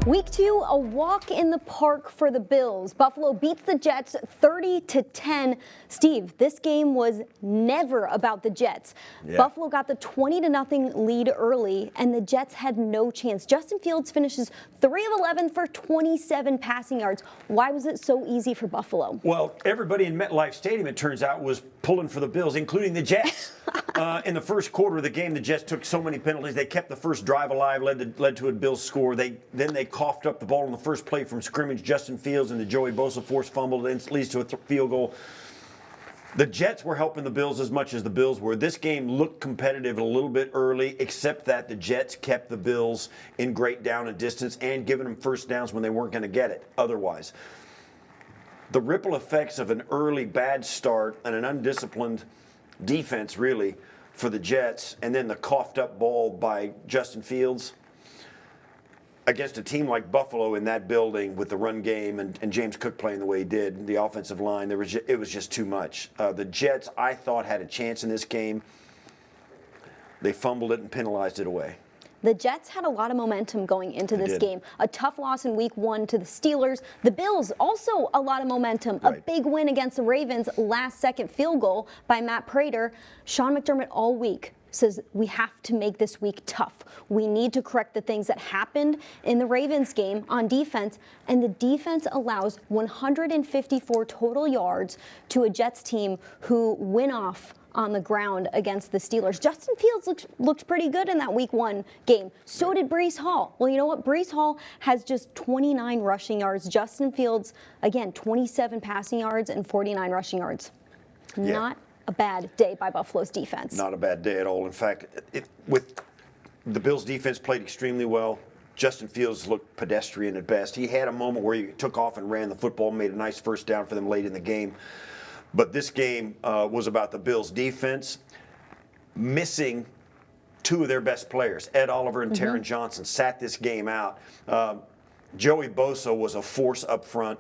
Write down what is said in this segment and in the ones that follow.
Week 2, a walk in the park for the Bills. Buffalo beats the Jets 30-10. Steve, this game was never about the Jets. Yeah. Buffalo got the 20-0 lead early, and the Jets had no chance. Justin Fields finishes 3 of 11 for 27 passing yards. Why was it so easy for Buffalo? Well, everybody in MetLife Stadium, it turns out, was pulling for the Bills, including the Jets. In the first quarter of the game, the Jets took so many penalties. They kept the first drive alive, led to a Bills score. Then they coughed up the ball on the first play from scrimmage. Justin Fields and the Joey Bosa forced fumble. It leads to a field goal. The Jets were helping the Bills as much as the Bills were. This game looked competitive a little bit early, except that the Jets kept the Bills in great down and distance and giving them first downs when they weren't going to get it otherwise. The ripple effects of an early bad start and an undisciplined defense, really, for the Jets, and then the coughed up ball by Justin Fields against a team like Buffalo in that building with the run game and James Cook playing the way he did, the offensive line, it was just too much. The Jets, I thought, had a chance in this game. They fumbled it and penalized it away. The Jets had a lot of momentum going into this game. A tough loss in week 1 to the Steelers. The Bills, also a lot of momentum. Right. A big win against the Ravens, last-second field goal by Matt Prater. Sean McDermott all week says we have to make this week tough. We need to correct the things that happened in the Ravens game on defense, and the defense allows 154 total yards to a Jets team who win off on the ground against the Steelers. Justin Fields looked pretty good in that week 1 game. So did Breece Hall. Well, you know what? Breece Hall has just 29 rushing yards. Justin Fields, again, 27 passing yards and 49 rushing yards. Yeah. Not a bad day by Buffalo's defense. Not a bad day at all. In fact, with the Bills' defense played extremely well. Justin Fields looked pedestrian at best. He had a moment where he took off and ran the football, made a nice first down for them late in the game. But this game was about the Bills' defense missing 2 of their best players. Ed Oliver and Taron Johnson sat this game out. Joey Bosa was a force up front.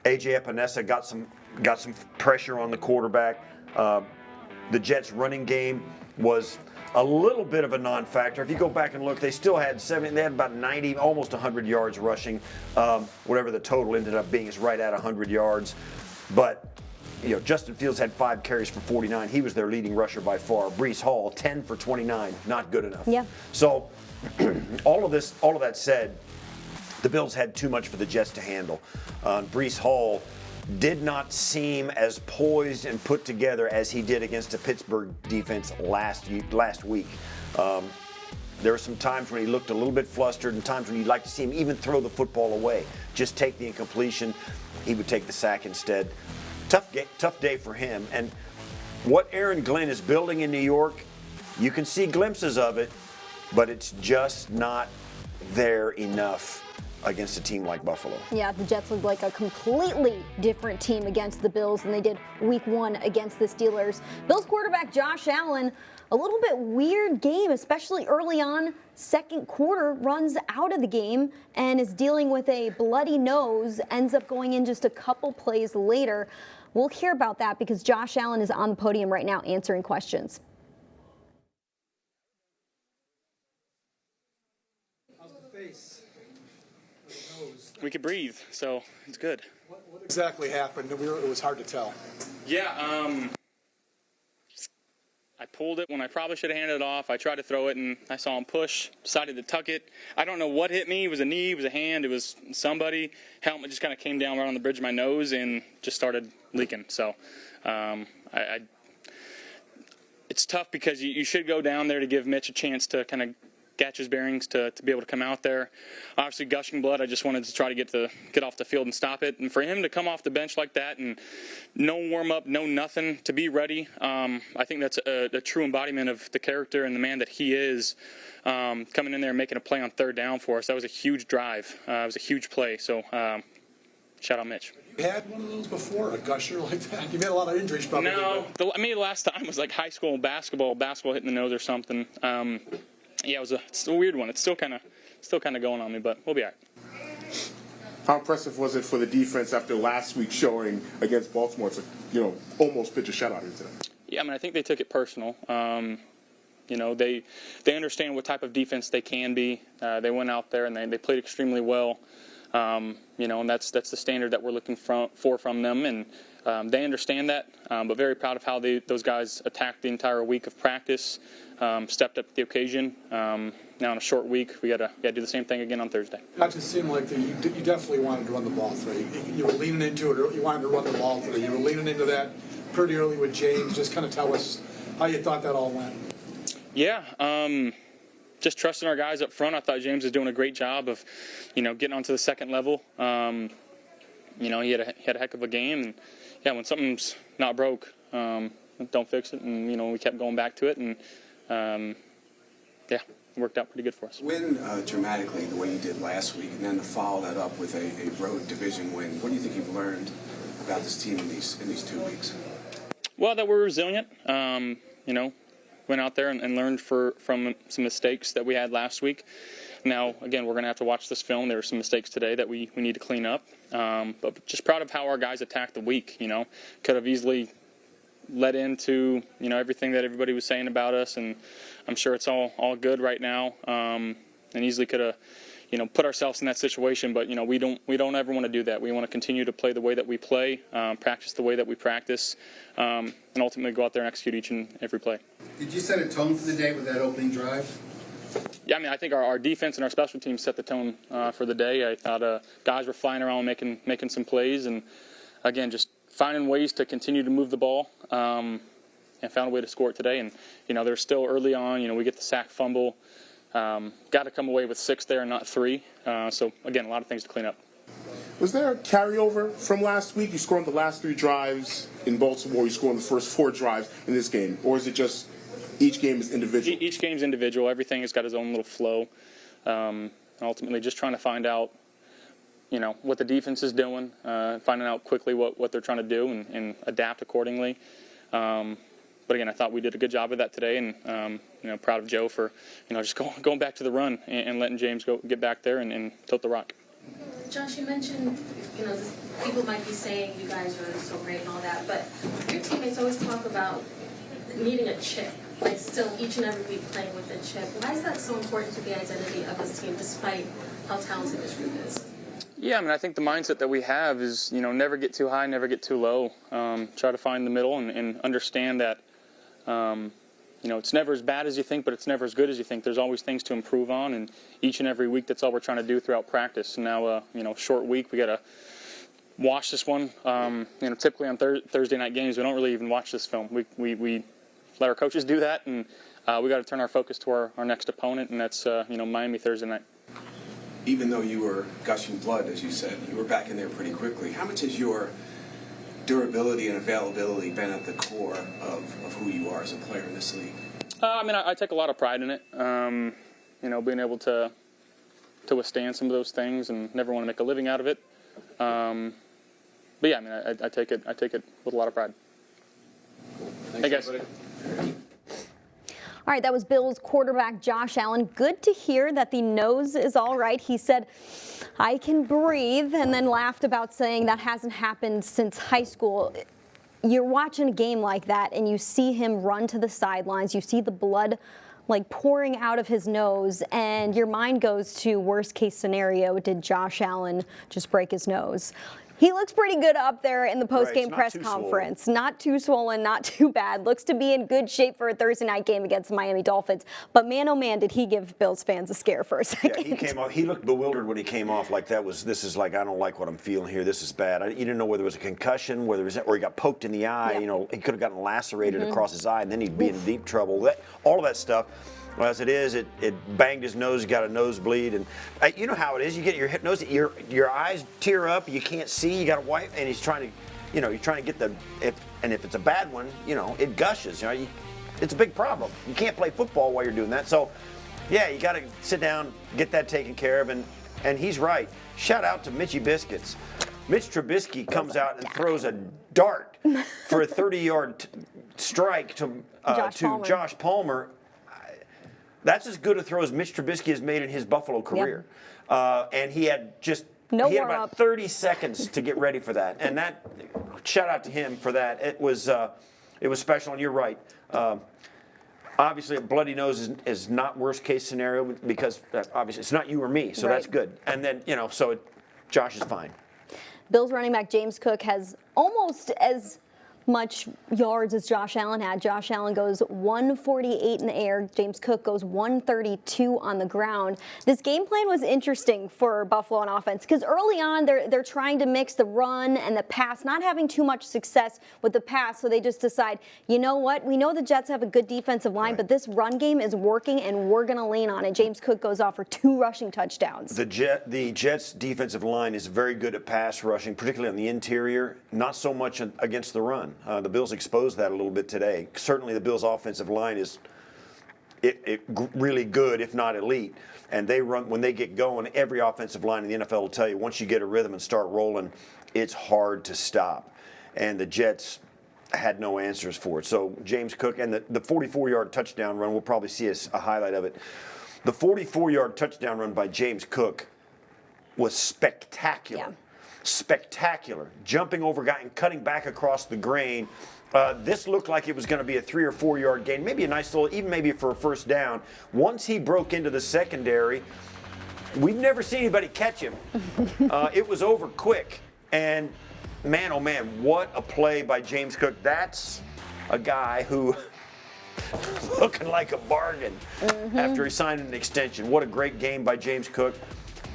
A.J. Epinesa got some pressure on the quarterback. The Jets' running game was a little bit of a non-factor. If you go back and look, they still had they had about 90, almost 100 yards rushing. Whatever the total ended up being is right at 100 yards. But Justin Fields had 5 carries for 49. He was their leading rusher by far. Breece Hall, 10 for 29. Not good enough. Yeah. So all of that said, the Bills had too much for the Jets to handle. Breece Hall did not seem as poised and put together as he did against the Pittsburgh defense last week. There were some times when he looked a little bit flustered and times when you'd like to see him even throw the away. Just take the incompletion. He would take the sack instead. Tough day for him. And what Aaron Glenn is building in New York, you can see glimpses of it, but it's just not there enough against a team like Buffalo. Yeah, the Jets looked like a completely different team against the Bills than they did week 1 against the Steelers. Bills quarterback Josh Allen, a little bit weird game, especially early on. Second quarter, runs out of the game and is dealing with a bloody nose, ends up going in just a couple plays later. We'll hear about that because Josh Allen is on the podium right now answering questions. How's the face? We could breathe, so it's good. What exactly happened? It was hard to tell. Yeah, I pulled it when I probably should have handed it off. I tried to throw it, and I saw him push, decided to tuck it. I don't know what hit me. It was a knee, it was a hand, it was somebody. Helmet just kind of came down right on the bridge of my nose and just started leaking. So it's tough because you should go down there to give Mitch a chance to kind of catch his bearings to be able to come out there. Obviously, gushing blood, I just wanted to try to get off the field and stop it. And for him to come off the bench like that and no warm-up, no nothing, to be ready, I think that's a true embodiment of the character and the man that he is, coming in there and making a play on 3rd down for us. That was a huge drive. It was a huge play. So shout out Mitch. You had one of those before, a gusher like that? You've had a lot of injuries probably. No, the last time was like high school basketball hitting the nose or something. Yeah, it's a weird one. It's still kind of going on me, but we'll be all right. How impressive was it for the defense after last week's showing against Baltimore to, almost pitch a shutout here today? Yeah, I think they took it personal. They understand what type of defense they can be. They went out there and they played extremely well. And that's the standard that we're looking for from them, and they understand that. But very proud of how those guys attacked the entire week of practice, stepped up to the occasion. Now in a short week, we got to do the same thing again on Thursday. That just seemed like you definitely wanted to run the ball today. You were leaning into it. You wanted to run the ball today. You were leaning into that pretty early with James. Just kind of tell us how you thought that all went. Yeah. Just trusting our guys up front. I thought James was doing a great job of, getting onto the second level. He had a heck of a game. And, when something's not broke, don't fix it. And, we kept going back to it. And, it worked out pretty good for us. Win dramatically the way you did last week, and then to follow that up with a road division win. What do you think you've learned about this team in these 2 weeks? Well, that we're resilient. Went out there and learned from some mistakes that we had last week. Now, again, we're going to have to watch this film. There were some mistakes today that we need to clean up. But just proud of how our guys attacked the week. Could have easily led into everything that everybody was saying about us, and I'm sure it's all good right now. And easily could have put ourselves in that situation, but we don't ever want to do that. We want to continue to play the way that we play, practice the way that we practice, and ultimately go out there and execute each and every play. Did you set a tone for the day with that opening drive? Yeah, I think our defense and our special teams set the tone for the day. I thought guys were flying around making some plays, and again, just finding ways to continue to move the ball, and found a way to score it today. And they're still early on. We get the sack fumble. Got to come away with 6 there and not 3. So, again, a lot of things to clean up. Was there a carryover from last week? You scored on the last 3 drives in Baltimore. You scored on the first 4 drives in this game. Or is it just each game is individual? Each game's individual. Everything has got its own little flow. Ultimately, just trying to find out, what the defense is doing, finding out quickly what they're trying to do and adapt accordingly. But again, I thought we did a good job of that today, and proud of Joe for just going back to the run and letting James get back there and tilt the rock. Josh, you mentioned people might be saying you guys are so great and all that, but your teammates always talk about needing a chip, like still each and every week playing with a chip. Why is that so important to the identity of this team, despite how talented this group is? Yeah, I think the mindset that we have is never get too high, never get too low. Try to find the middle and understand that. It's never as bad as you think, but it's never as good as you think. There's always things to improve on, and each and every week, that's all we're trying to do throughout practice. And now, short week, we got to watch this one. Typically on Thursday night games, we don't really even watch this film. We let our coaches do that, and we got to turn our focus to our next opponent, and that's Miami Thursday night. Even though you were gushing blood, as you said, you were back in there pretty quickly. How much has your durability and availability been at the core of who you are as a player in this league? I take a lot of pride in it. Being able to withstand some of those things and never want to make a living out of it. But yeah, I take it with a lot of pride. Hey guys. All right, that was Bills quarterback Josh Allen. Good to hear that the nose is all right. He said, "I can breathe," and then laughed about saying that hasn't happened since high school. You're watching a game like that, and you see him run to the sidelines. You see the blood pouring out of his nose, and your mind goes to worst case scenario. Did Josh Allen just break his nose? He looks pretty good up there in the post-game press conference. Not too swollen, not too bad. Looks to be in good shape for a Thursday night game against the Miami Dolphins. But man, oh man, did he give Bills fans a scare for a second. Yeah, he came off. He looked bewildered when he came off. This is I don't like what I'm feeling here. This is bad. You didn't know whether it was a concussion, or he got poked in the eye. Yep. He could have gotten lacerated across his eye, and then he'd be in deep trouble. All of that stuff. Well, as it is, it banged his nose. He got a nosebleed, and you know how it is. You get your nose, your eyes tear up. You can't see. You got to wipe, and he's trying to get if it's a bad one, it gushes. It's a big problem. You can't play football while you're doing that. So, yeah, you got to sit down, get that taken care of, and he's right. Shout out to Mitchy Biscuits. Mitch Trubisky comes out and throws a dart for a 30-yard strike to Josh Palmer. That's as good a throw as Mitch Trubisky has made in his Buffalo career. Yep. And he had about 30 seconds to get ready for that. And shout out to him for that. It was special, and you're right. Obviously, a bloody nose is not worst case scenario because obviously it's not you or me, so that's good. And then, so Josh is fine. Bills running back James Cook has almost as much yards as Josh Allen had. Josh Allen goes 148 in the air. James Cook goes 132 on the ground. This game plan was interesting for Buffalo on offense because early on they're trying to mix the run and the pass, not having too much success with the pass, so they just decide, you know what, we know the Jets have a good defensive line, but this run game is working and we're going to lean on it. James Cook goes off for 2 rushing touchdowns. The Jets defensive line is very good at pass rushing, particularly on the interior, not so much against the run. The Bills exposed that a little bit today. Certainly the Bills' offensive line is really good, if not elite. And they run, when they get going, every offensive line in the NFL will tell you, once you get a rhythm and start rolling, it's hard to stop. And the Jets had no answers for it. So James Cook, and the 44-yard touchdown run, we'll probably see a highlight of it. The 44-yard touchdown run by James Cook was spectacular. Yeah. Spectacular. Jumping over guy and cutting back across the grain. This looked like it was going to be a 3 or 4 yard gain, maybe a nice little, even maybe for a first down. Once he broke into the secondary, we've never seen anybody catch him. It was over quick. And man, oh man, what a play by James Cook. That's a guy who looking like a bargain after he signed an extension. What a great game by James Cook.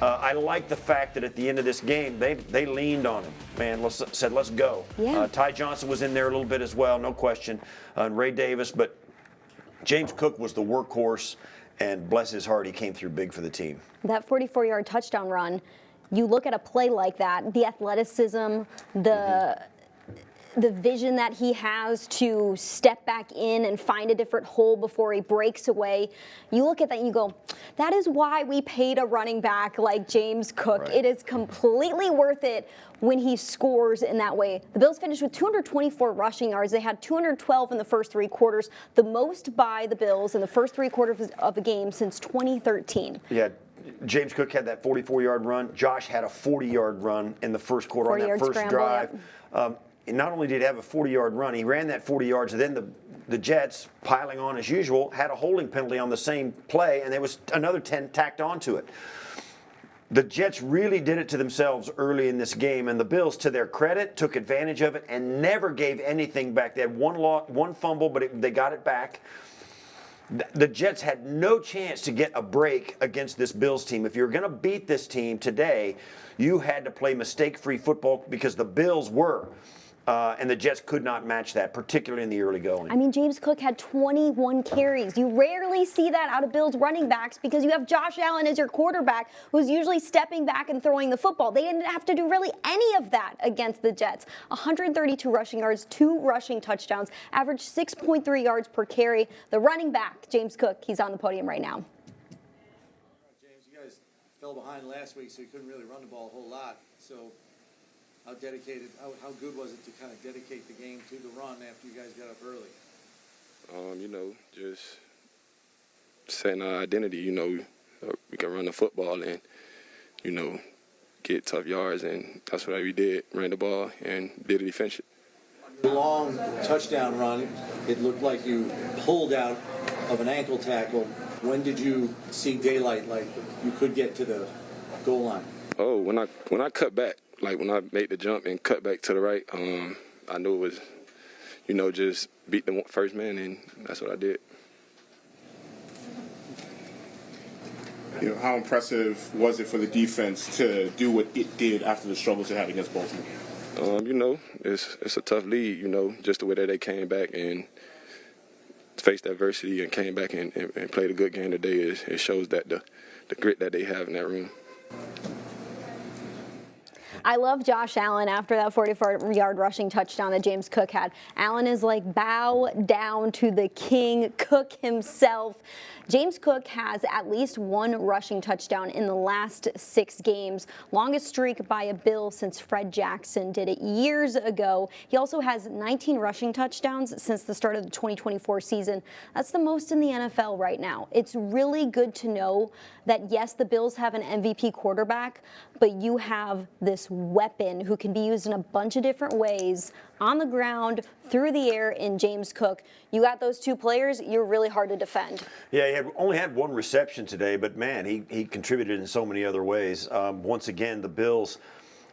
I like the fact that at the end of this game, they leaned on him. Man, said, let's go. Yeah. Ty Johnson was in there a little bit as well, no question, and Ray Davis. But James Cook was the workhorse, and bless his heart, he came through big for the team. That 44-yard touchdown run, you look at a play like that, the athleticism, the vision that he has to step back in and find a different hole before he breaks away. You look at that and you go, that is why we paid a running back like James Cook. Right. It is completely worth it when he scores in that way. The Bills finished with 224 rushing yards. They had 212 in the first 3 quarters, the most by the Bills in the first 3 quarters of a game since 2013. Yeah. James Cook had that 44-yard run. Josh had a 40-yard run in the first quarter on that first scramble, drive. yep. And not only did he have a 40-yard run, he ran that 40 yards, and then the Jets, piling on as usual, had a holding penalty on the same play, and there was another 10 tacked onto it. The Jets really did it to themselves early in this game, and the Bills, to their credit, took advantage of it and never gave anything back. They had one fumble, but they got it back. The Jets had no chance to get a break against this Bills team. If you're going to beat this team today, you had to play mistake-free football because the Bills were. And the Jets could not match that, particularly in the early going. I mean, James Cook had 21 carries. You rarely see that out of Bills running backs because you have Josh Allen as your quarterback who's usually stepping back and throwing the football. They didn't have to do really any of that against the Jets. 132 rushing yards, 2 rushing touchdowns, averaged 6.3 yards per carry. The running back, James Cook, he's on the podium right now. James, you guys fell behind last week, so you couldn't really run the ball a whole lot. So how good was it to kind of dedicate the game to the run after you guys got up early? Just setting our identity, we can run the football and, get tough yards, and that's what we did, ran the ball and did it defensive. On your long touchdown run, it looked like you pulled out of an ankle tackle. When did you see daylight, like you could get to the goal line? Oh, when I cut back. Like when I made the jump and cut back to the right, I knew it was, just beat the first man, and that's what I did. How impressive was it for the defense to do what it did after the struggles it had against Baltimore? It's a tough lead, just the way that they came back and faced adversity and came back and played a good game today. It shows that the grit that they have in that room. I love Josh Allen after that 44-yard rushing touchdown that James Cook had. Allen is like, bow down to the king, Cook himself. James Cook has at least 1 rushing touchdown in the last 6 games. Longest streak by a Bill since Fred Jackson did it years ago. He also has 19 rushing touchdowns since the start of the 2024 season. That's the most in the NFL right now. It's really good to know that, yes, the Bills have an MVP quarterback, but you have this this weapon who can be used in a bunch of different ways, on the ground, through the air, in James Cook. You got those two players, you're really hard to defend. Yeah, he only had one reception today, but man, he contributed in so many other ways. Once again, the Bills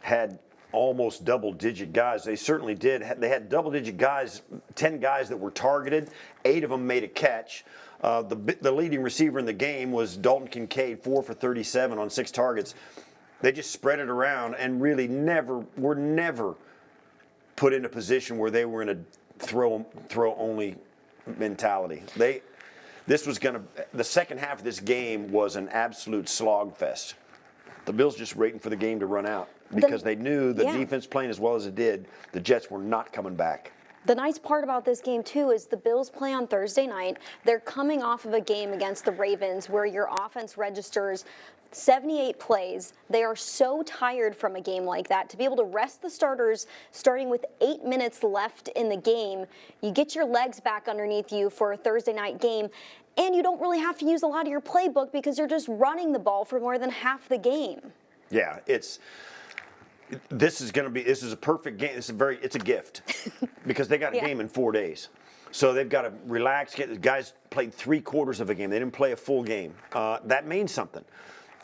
had almost double-digit guys. They certainly did. They had double-digit guys, 10 guys that were targeted. 8 of them made a catch. The leading receiver in the game was Dalton Kincaid, 4 for 37 on 6 targets. They just spread it around and really were never put in a position where they were in a throw-only mentality. The second half of this game was an absolute slogfest. The Bills just waiting for the game to run out because they knew the defense playing as well as it did, the Jets were not coming back. The nice part about this game, too, is the Bills play on Thursday night. They're coming off of a game against the Ravens where your offense registers 78 plays. They are so tired from a game like that. To be able to rest the starters starting with 8 minutes left in the game, you get your legs back underneath you for a Thursday night game, and you don't really have to use a lot of your playbook because you're just running the ball for more than half the game. Yeah, this is a perfect game. It's a gift because they got a game in 4 days. So they've got to relax. The guys played 3/4 of a game. They didn't play a full game. That means something.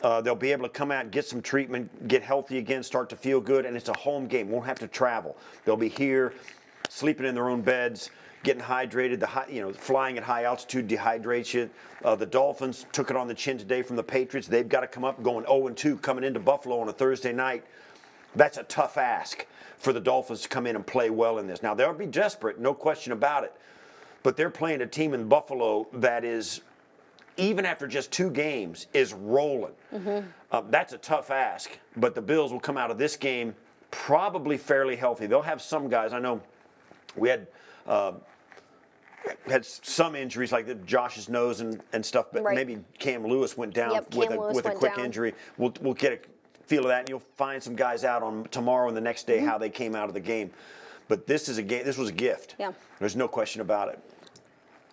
They'll be able to come out, get some treatment, get healthy again, start to feel good, and it's a home game. Won't have to travel. They'll be here, sleeping in their own beds, getting hydrated. Flying at high altitude dehydrates you. The Dolphins took it on the chin today from the Patriots. They've got to come up going 0-2 coming into Buffalo on a Thursday night. That's a tough ask for the Dolphins to come in and play well in this. Now, they'll be desperate, no question about it. But they're playing a team in Buffalo that is, even after just 2 games, is rolling. That's a tough ask. But the Bills will come out of this game probably fairly healthy. They'll have some guys. I know we had some injuries like Josh's nose and stuff, but maybe Cam Lewis went down with a quick injury. We'll get a feel of that, and you'll find some guys out on tomorrow and the next day how they came out of the game. But this is a game. This was a gift. Yeah. There's no question about it.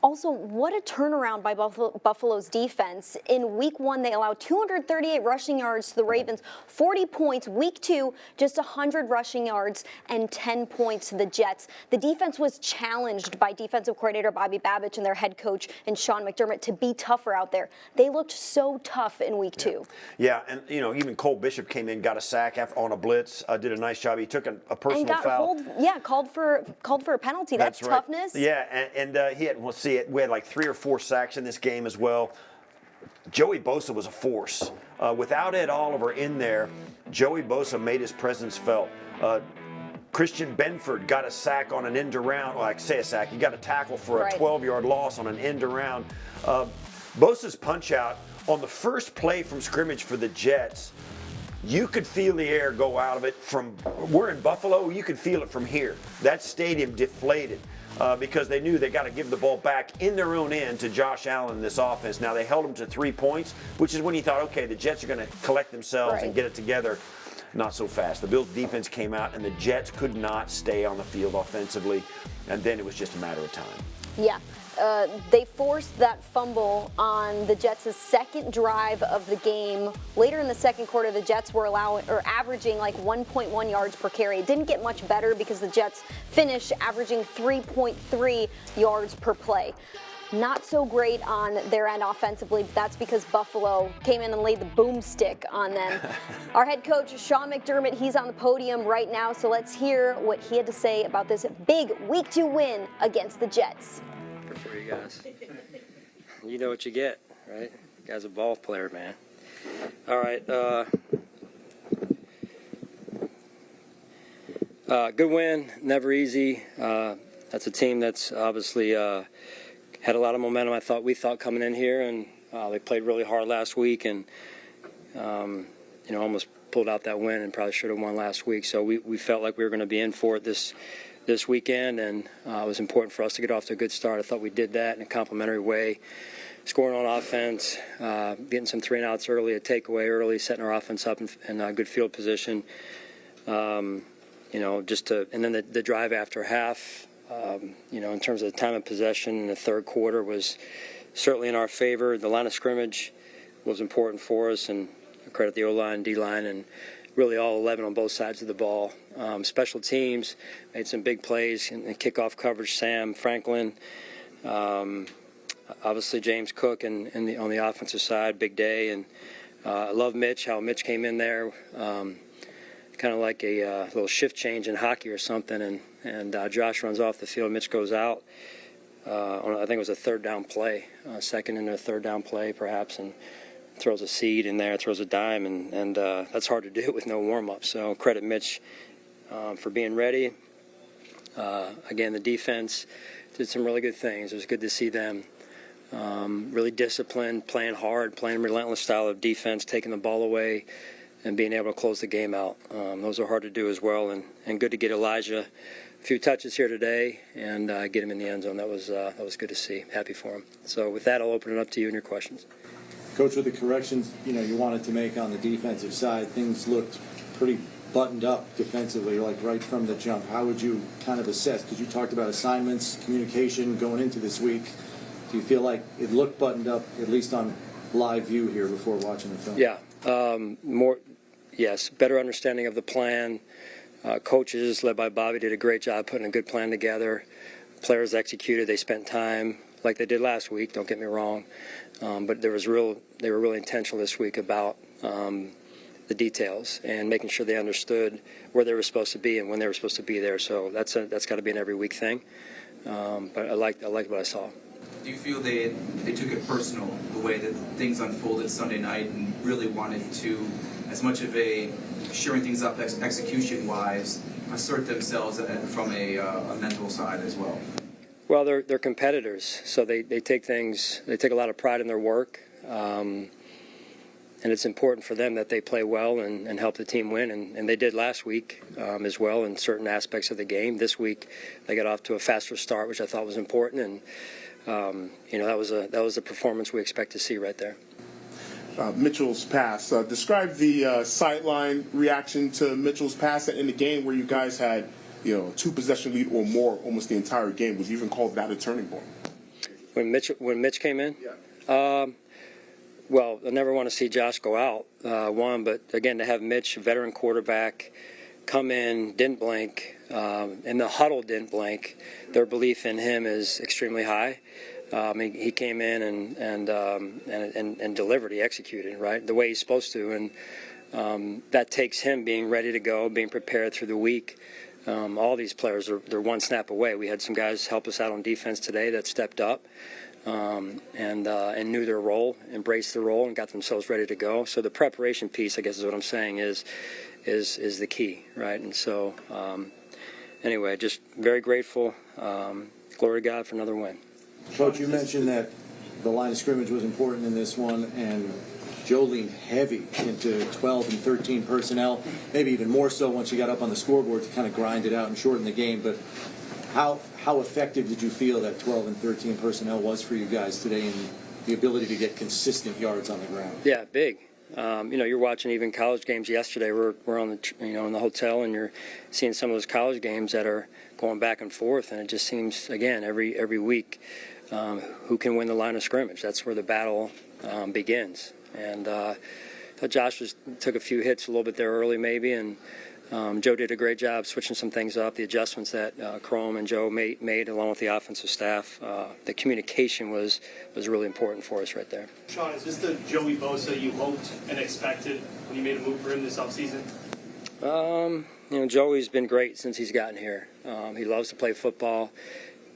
Also, what a turnaround by Buffalo's defense. In week 1, they allowed 238 rushing yards to the Ravens, 40 points. Week 2, just 100 rushing yards and 10 points to the Jets. The defense was challenged by defensive coordinator Bobby Babich and their head coach and Sean McDermott to be tougher out there. They looked so tough in week 2. Yeah, and even Cole Bishop came in, got a sack on a blitz, did a nice job. He took a personal foul. Called for a penalty. That's toughness. Yeah, and he had, we had like 3 or 4 sacks in this game as well. Joey Bosa was a force. Without Ed Oliver in there, Joey Bosa made his presence felt. Christian Benford got a sack on an end around. Well, I say a sack. He got a tackle for a 12-yard loss on an end around. Bosa's punch out on the first play from scrimmage for the Jets. You could feel the air go out of it we're in Buffalo, you could feel it from here. That stadium deflated. Because they knew they got to give the ball back in their own end to Josh Allen in this offense. Now, they held him to 3 points, which is when you thought, okay, the Jets are going to collect themselves and get it together. Not so fast. The Bills' defense came out, and the Jets could not stay on the field offensively, and then it was just a matter of time. Yeah. They forced that fumble on the Jets' second drive of the game. Later in the second quarter, the Jets were averaging like 1.1 yards per carry. It didn't get much better because the Jets finished averaging 3.3 yards per play. Not so great on their end offensively, but that's because Buffalo came in and laid the boomstick on them. Our head coach, Sean McDermott, he's on the podium right now, so let's hear what he had to say about this big Week 2 win against the Jets. For you guys. You know what you get, right? You guys are a ball player, man. All right. Good win. Never easy. That's a team that's obviously had a lot of momentum. We thought coming in here, and they played really hard last week, and almost pulled out that win, and probably should have won last week. So we felt like we were going to be in for it this weekend, and it was important for us to get off to a good start. I thought we did that in a complimentary way, scoring on offense, getting some 3-and-outs early, a takeaway early, setting our offense up in a good field position. And then the drive after half, in terms of the time of possession in the third quarter was certainly in our favor. The line of scrimmage was important for us, and I credit the O-line, D-line, and really all 11 on both sides of the ball. Special teams made some big plays in kickoff coverage. Sam Franklin, obviously James Cook, and on the offensive side, big day. And I love Mitch, how Mitch came in there, kind of like a little shift change in hockey or something. And Josh runs off the field, Mitch goes out. I think it was a third down play, second and a third down play perhaps, and throws a seed in there, throws a dime, and that's hard to do with no warm-up. So credit Mitch for being ready. Again, the defense did some really good things. It was good to see them really disciplined, playing hard, playing a relentless style of defense, taking the ball away, and being able to close the game out. Those are hard to do as well, and good to get Elijah a few touches here today and get him in the end zone. That was good to see. Happy for him. So with that, I'll open it up to you and your questions. Coach, with the corrections you wanted to make on the defensive side, things looked pretty buttoned up defensively, like right from the jump. How would you kind of assess? Because you talked about assignments, communication going into this week. Do you feel like it looked buttoned up, at least on live view here before watching the film? Yeah, yes, better understanding of the plan. Coaches, led by Bobby, did a great job putting a good plan together. Players executed. They spent time like they did last week, don't get me wrong. But they were really intentional this week about the details and making sure they understood where they were supposed to be and when they were supposed to be there. So that's got to be an every week thing. But I liked what I saw. Do you feel they took it personal, the way that things unfolded Sunday night, and really wanted to, as much of a shoring things up execution-wise, assert themselves from a mental side as well? Well, they're competitors, so they take a lot of pride in their work, and it's important for them that they play well and help the team win, and they did last week as well in certain aspects of the game. This week they got off to a faster start, which I thought was important, and that was a performance we expect to see right there. Mitchell's pass. Describe the sideline reaction to Mitchell's pass in the game where you guys had, 2-possession lead or more almost the entire game. Would you even call that a turning point? When Mitch came in? Yeah. Well, I never want to see Josh go out, but again, to have Mitch, veteran quarterback, come in, didn't blink, and the huddle didn't blink, their belief in him is extremely high. He came in and delivered. He executed, right, the way he's supposed to, and that takes him being ready to go, being prepared through the week. All these players they're one snap away. We had some guys help us out on defense today that stepped up and knew their role, embraced the role, and got themselves ready to go. So the preparation piece, I guess, is what I'm saying is the key, right? And so anyway, just very grateful. Glory to God for another win. Coach, you mentioned that the line of scrimmage was important in this one, and Joe leaned heavy into 12 and 13 personnel, maybe even more so once you got up on the scoreboard to kind of grind it out and shorten the game. But how effective did you feel that 12 and 13 personnel was for you guys today in the ability to get consistent yards on the ground? Yeah, big. You're watching even college games yesterday. We're on in the hotel, and you're seeing some of those college games that are going back and forth, and it just seems, again, every week, who can win the line of scrimmage. That's where the battle begins. And Josh took a few hits a little bit there early maybe, and Joe did a great job switching some things up. The adjustments that Chrome and Joe made along with the offensive staff, the communication was really important for us right there. Sean, is this the Joey Bosa you hoped and expected when you made a move for him this offseason? Joey's been great since he's gotten here. He loves to play football.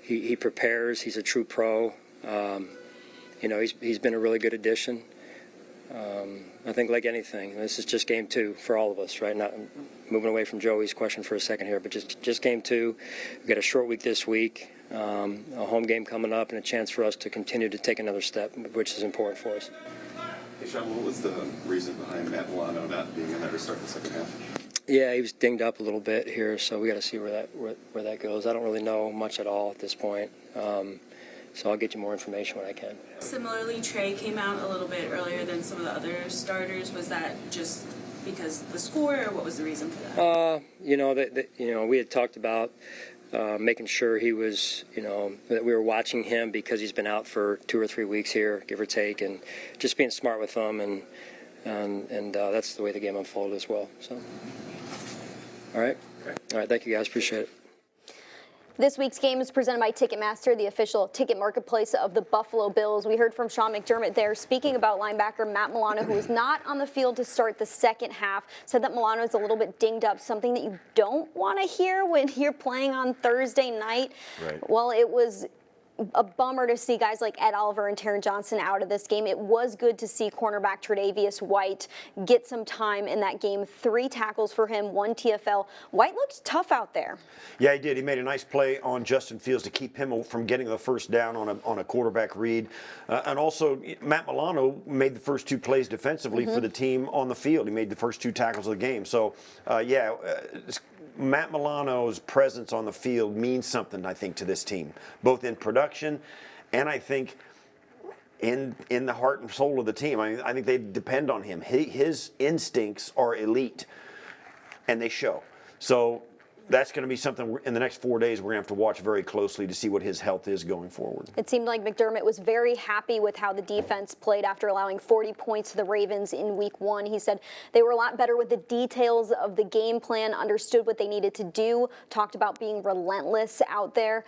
He prepares. He's a true pro. He's been a really good addition. I think like anything, this is just game 2 for all of us, right? Not moving away from Joey's question for a second here, but just game 2. We've got a short week this week, a home game coming up, and a chance for us to continue to take another step, which is important for us. Hey, Sean, what was the reason behind Matt Milano not being in there to start the second half? Yeah, he was dinged up a little bit here, so we got to see where that goes. I don't really know much at all at this point. So I'll get you more information when I can. Similarly, Trey came out a little bit earlier than some of the other starters. Was that just because of the score, or what was the reason for that? We had talked about making sure he was, that we were watching him because he's been out for 2 or 3 weeks here, give or take, and just being smart with him and and that's the way the game unfolded as well. So, all right, thank you guys, appreciate it. This week's game is presented by Ticketmaster, the official ticket marketplace of the Buffalo Bills. We heard from Sean McDermott there speaking about linebacker Matt Milano, who was not on the field to start the second half. Said that Milano is a little bit dinged up, something that you don't want to hear when you're playing on Thursday night. Right. Well, it was a bummer to see guys like Ed Oliver and Taron Johnson out of this game. It was good to see cornerback Tre'Davious White get some time in that game. 3 tackles for him, 1 TFL. White looked tough out there. Yeah, he did. He made a nice play on Justin Fields to keep him from getting the first down on a quarterback read. And also, Matt Milano made the first 2 plays defensively for the team on the field. He made the first 2 tackles of the game. So, Matt Milano's presence on the field means something, I think, to this team, both in production and I think in the heart and soul of the team. I think they depend on him. His instincts are elite, and they show. So that's going to be something in the next 4 days we're going to have to watch very closely to see what his health is going forward. It seemed like McDermott was very happy with how the defense played after allowing 40 points to the Ravens in week 1. He said they were a lot better with the details of the game plan, understood what they needed to do, talked about being relentless out there.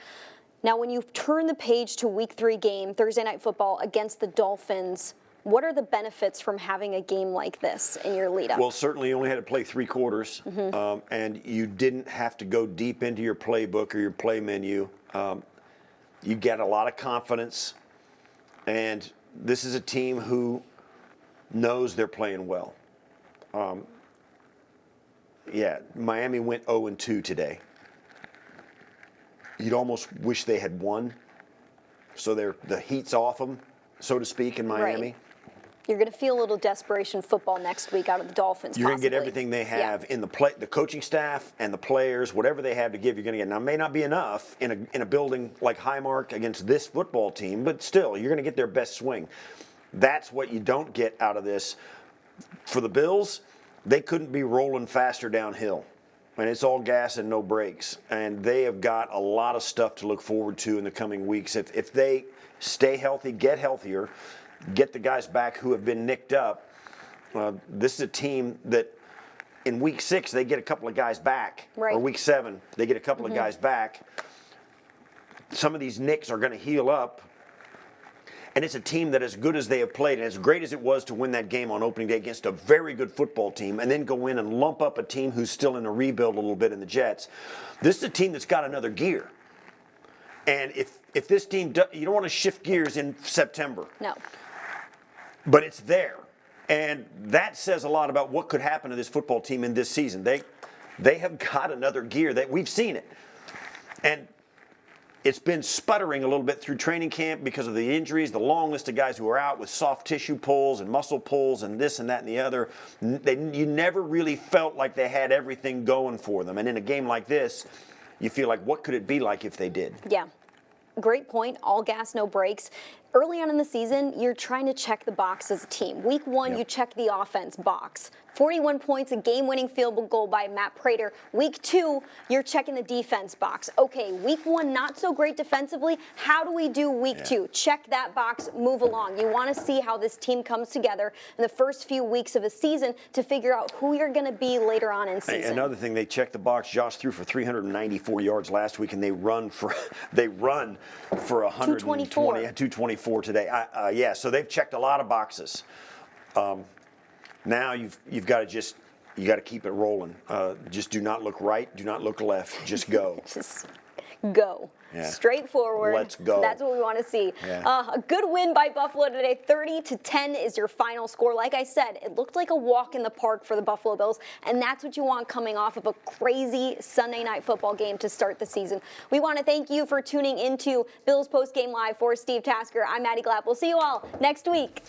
Now, when you turn the page to week 3 game, Thursday Night Football against the Dolphins, what are the benefits from having a game like this in your lead-up? Well, certainly you only had to play 3 quarters, and you didn't have to go deep into your playbook or your play menu. You get a lot of confidence, and this is a team who knows they're playing well. Miami went 0-2 today. You'd almost wish they had won, so the heat's off them, so to speak, in Miami. Right. You're going to feel a little desperation football next week out of the Dolphins. You're going to get everything they have in the coaching staff and the players, whatever they have to give, you're going to get. Now, it may not be enough in a building like Highmark against this football team, but still, you're going to get their best swing. That's what you don't get out of this. For the Bills, they couldn't be rolling faster downhill. And it's all gas and no brakes. And they have got a lot of stuff to look forward to in the coming weeks. If they stay healthy, get healthier, get the guys back who have been nicked up. This is a team that in week 6 they get a couple of guys back, or week 7 they get a couple of guys back. Some of these nicks are going to heal up, and it's a team that, as good as they have played, and as great as it was to win that game on opening day against a very good football team, and then go in and lump up a team who's still in a rebuild a little bit in the Jets. This is a team that's got another gear. And if this team, you don't want to shift gears in September. No. But it's there. And that says a lot about what could happen to this football team in this season. They have got another gear. That we've seen it. And it's been sputtering a little bit through training camp because of the injuries, the long list of guys who are out with soft tissue pulls and muscle pulls and this and that and the other. You never really felt like they had everything going for them. And in a game like this, you feel like, what could it be like if they did? Yeah. Great point. All gas, no brakes. Early on in the season, you're trying to check the box as a team. Week 1, you check the offense box. 41 points, a game-winning field goal by Matt Prater. Week 2, you're checking the defense box. Okay, week 1, not so great defensively. How do we do week 2? Check that box, move along. You want to see how this team comes together in the first few weeks of a season to figure out who you're going to be later on in season. Another thing, they checked the box. Josh threw for 394 yards last week, and they run for 224 today. So they've checked a lot of boxes. Now you've got to keep it rolling. Just do not look right, do not look left. Just go. Just go. Yeah. Straightforward. Let's go. That's what we want to see. Yeah. A good win by Buffalo today. 30-10 is your final score. Like I said, it looked like a walk in the park for the Buffalo Bills, and that's what you want coming off of a crazy Sunday night football game to start the season. We want to thank you for tuning into Bills Postgame Live. For Steve Tasker, I'm Maddy Glab. We'll see you all next week.